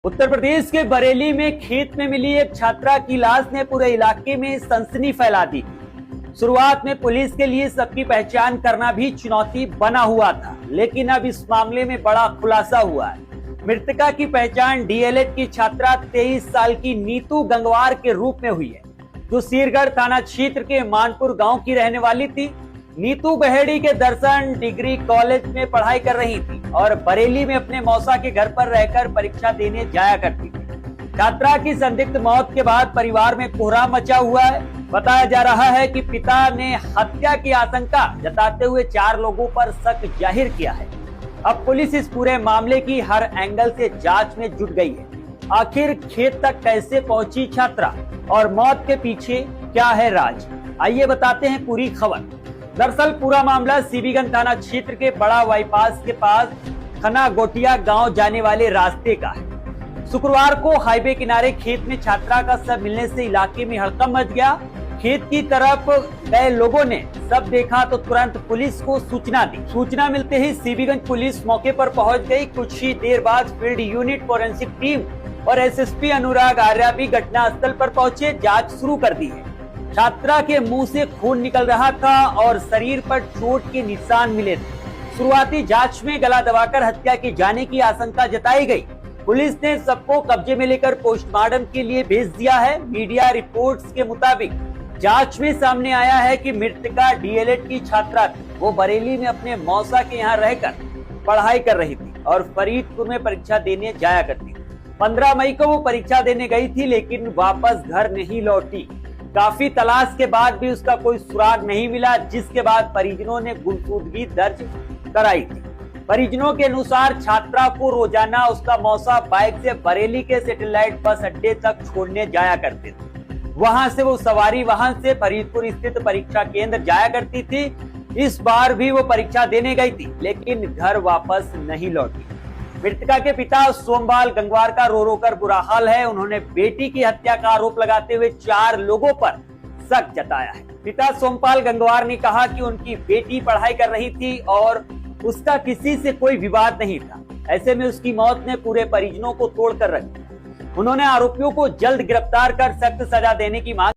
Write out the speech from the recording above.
उत्तर प्रदेश के बरेली में खेत में मिली एक छात्रा की लाश ने पूरे इलाके में सनसनी फैला दी। शुरुआत में पुलिस के लिए सबकी पहचान करना भी चुनौती बना हुआ था, लेकिन अब इस मामले में बड़ा खुलासा हुआ है। मृतका की पहचान डीएलएड की छात्रा 23 साल की नीतू गंगवार के रूप में हुई है, जो सीरगढ़ थाना क्षेत्र के मानपुर गांव की रहने वाली थी। नीतू बहेड़ी के दर्शन डिग्री कॉलेज में पढ़ाई कर रही थी और बरेली में अपने मौसा के घर पर रहकर परीक्षा देने जाया करती थी। छात्रा की संदिग्ध मौत के बाद परिवार में कोहराम मचा हुआ है। बताया जा रहा है कि पिता ने हत्या की आशंका जताते हुए 4 लोगों पर शक जाहिर किया है। अब पुलिस इस पूरे मामले की हर एंगल से जांच में जुट गई है। आखिर खेत तक कैसे पहुंची छात्रा और मौत के पीछे क्या है राज, आइए बताते हैं पूरी खबर। दरअसल पूरा मामला सीबीगंज थाना क्षेत्र के बड़ा बाईपास के पास खना गोटिया गांव जाने वाले रास्ते का है। शुक्रवार को हाईवे किनारे खेत में छात्रा का शव मिलने से इलाके में हड़कंप मच गया। खेत की तरफ गए लोगों ने सब देखा तो तुरंत पुलिस को सूचना दी। सूचना मिलते ही सीबीगंज पुलिस मौके पर पहुंच गई। कुछ ही देर बाद फील्ड यूनिट फोरेंसिक टीम और एसएसपी अनुराग आर्या भी घटनास्थल पर पहुंचे, जांच शुरू कर दी है। छात्रा के मुंह से खून निकल रहा था और शरीर पर चोट के निशान मिले थे। शुरुआती जांच में गला दबाकर हत्या की जाने की आशंका जताई गई। पुलिस ने सबको कब्जे में लेकर पोस्टमार्टम के लिए भेज दिया है। मीडिया रिपोर्ट्स के मुताबिक जांच में सामने आया है कि मृतका डीएलएड की छात्रा थी। वो बरेली में अपने मौसा के यहाँ रहकर पढ़ाई कर रही थी और फरीदपुर में परीक्षा देने जाया करती थी। 15 मई को वो परीक्षा देने गई थी, लेकिन वापस घर नहीं लौटी। काफी तलाश के बाद भी उसका कोई सुराग नहीं मिला, जिसके बाद परिजनों ने गुमशुदगी दर्ज कराई थी। परिजनों के अनुसार छात्रा को रोजाना उसका मौसा बाइक से बरेली के सैटेलाइट बस अड्डे तक छोड़ने जाया करते थे। वहां से वो सवारी वाहन से फरीदपुर स्थित परीक्षा केंद्र जाया करती थी। इस बार भी वो परीक्षा देने गई थी, लेकिन घर वापस नहीं लौटी। मृतका के पिता सोमपाल गंगवार का रो रो कर बुरा हाल है। उन्होंने बेटी की हत्या का आरोप लगाते हुए 4 लोगों पर शक जताया है। पिता सोमपाल गंगवार ने कहा कि उनकी बेटी पढ़ाई कर रही थी और उसका किसी से कोई विवाद नहीं था। ऐसे में उसकी मौत ने पूरे परिजनों को तोड़कर रख दिया। उन्होंने आरोपियों को जल्द गिरफ्तार कर सख्त सजा देने की मांग